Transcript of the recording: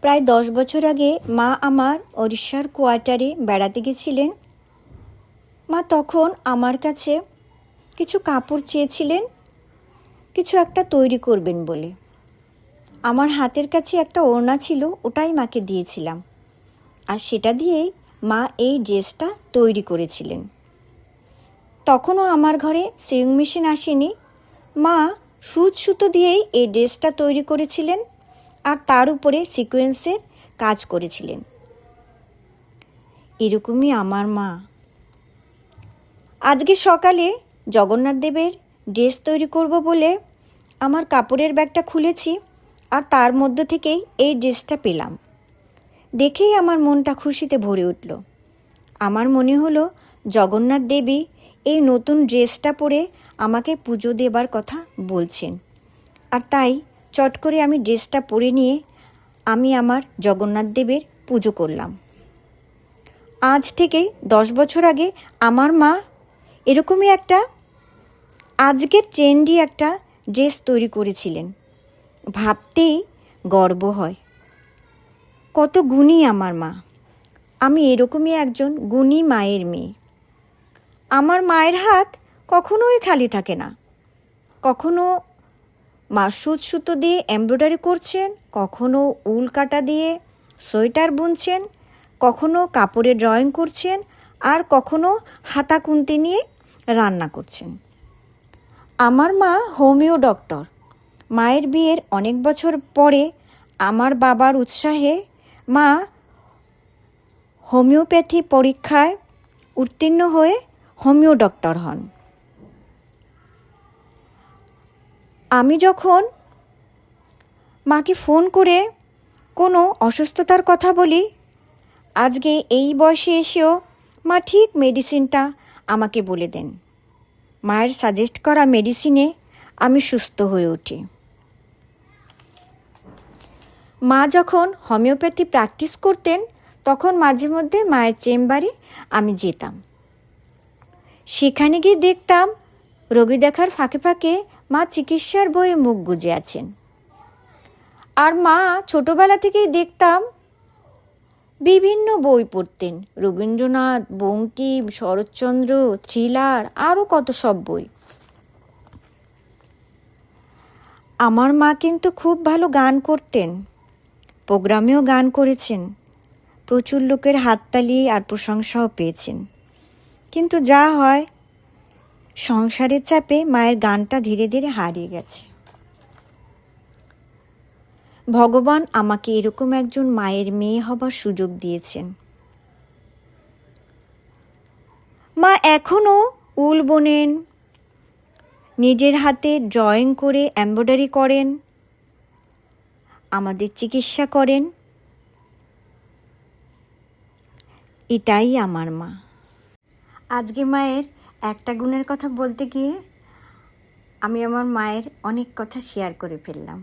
প্রায় 10 বছর আগে মা আমার ওড়িশার কোয়ার্টারে বেড়াতে গেছিলেন। মা তখন আমার কাছে কিছু কাপড় চেয়েছিলেন, কিছু একটা তৈরি করবেন বলে। আমার হাতের কাছে একটা ওড়না ছিল, ওটাই মাকে দিয়েছিলাম, আর সেটা দিয়েই মা এই ড্রেসটা তৈরি করেছিলেন। তখনও আমার ঘরে সিউইং মেশিন আসেনি। মা সুচ সুতো দিয়েই এই ড্রেসটা তৈরি করেছিলেন, আর তার উপরে সিকোয়েন্সের কাজ করেছিলেন। এরকমই আমার মা। আজকে সকালে জগন্নাথ দেবের ড্রেস তৈরি করব বলে আমার কাপড়ের ব্যাগটা খুলেছি, আর তার মধ্য থেকেই এই ড্রেসটা পেলাম। দেখেই আমার মনটা খুশিতে ভরে উঠল। আমার মনে হলো জগন্নাথ দেবী এই নতুন ড্রেসটা পরে আমাকে পুজো দেবার কথা বলছেন, আর তাই চট করে আমি ড্রেসটা পরে নিয়ে আমি আমার জগন্নাথ দেবের পুজো করলাম। আজ থেকে 10 বছর আগে আমার মা এরকমই একটা আজকের ট্রেন্ডি একটা ড্রেস তৈরি করেছিলেন। ভাবতেই গর্ব হয়, কত গুণী আমার মা। আমি এরকমই একজন গুণী মায়ের মেয়ে। আমার মায়ের হাত কখনোই খালি থাকে না। কখনো মা সুচ সুতো দিয়ে এমব্রয়ডারি করছেন, কখনো উল কাটা দিয়ে সোয়েটার বুনছেন, কখনো কাপড়ে ড্রয়িং করছেন, আর কখনো হাতা খুন্তি নিয়ে রান্না করছেন। আমার মা হোমিও ডক্টর। মায়ের বিয়ের অনেক বছর পরে আমার বাবার উৎসাহে মা হোমিওপ্যাথি পরীক্ষায় উত্তীর্ণ হয়ে হোমিও ডক্টর হন। আমি যখন মাকে ফোন করে কোনো অসুস্থতার কথা বলি, আজকে এই বয়সে এসেও মা ঠিক মেডিসিনটা আমাকে বলে দেন। মায়ের সাজেস্ট করা মেডিসিনে আমি সুস্থ হয়ে উঠি। মা যখন হোমিওপ্যাথি প্র্যাকটিস করতেন, তখন মাঝে মধ্যে মায়ের চেম্বারে আমি যেতাম। সেখানে গিয়ে দেখতাম রোগী দেখার ফাঁকে ফাঁকে মা চিকিৎসার বইয়ে মুখ গুজে আছেন। আর মা ছোটোবেলা থেকেই দেখতাম বিভিন্ন বই পড়তেন, রবীন্দ্রনাথ, বঙ্কিম, শরৎচন্দ্র, থ্রিলার, আরও কত সব বই। আমার মা কিন্তু খুব ভালো গান করতেন, প্রোগ্রামেও গান করেছেন, প্রচুর লোকের হাততালি আর প্রশংসাও পেয়েছেন। কিন্তু যা হয়, সংসারের চাপে মায়ের গানটা ধীরে ধীরে হারিয়ে গেছে। ভগবান আমাকে এরকম একজন মায়ের মেয়ে হবার সুযোগ দিয়েছেন। মা এখনও উল বোনেন, নিজের হাতে ড্রয়িং করে এমব্রয়ডারি করেন, আমাদের চিকিৎসা করেন। এটাই আমার মা। আজকে মায়ের একটা গুণের কথা বলতে গিয়ে আমি আমার মায়ের অনেক কথা শেয়ার করে ফেললাম।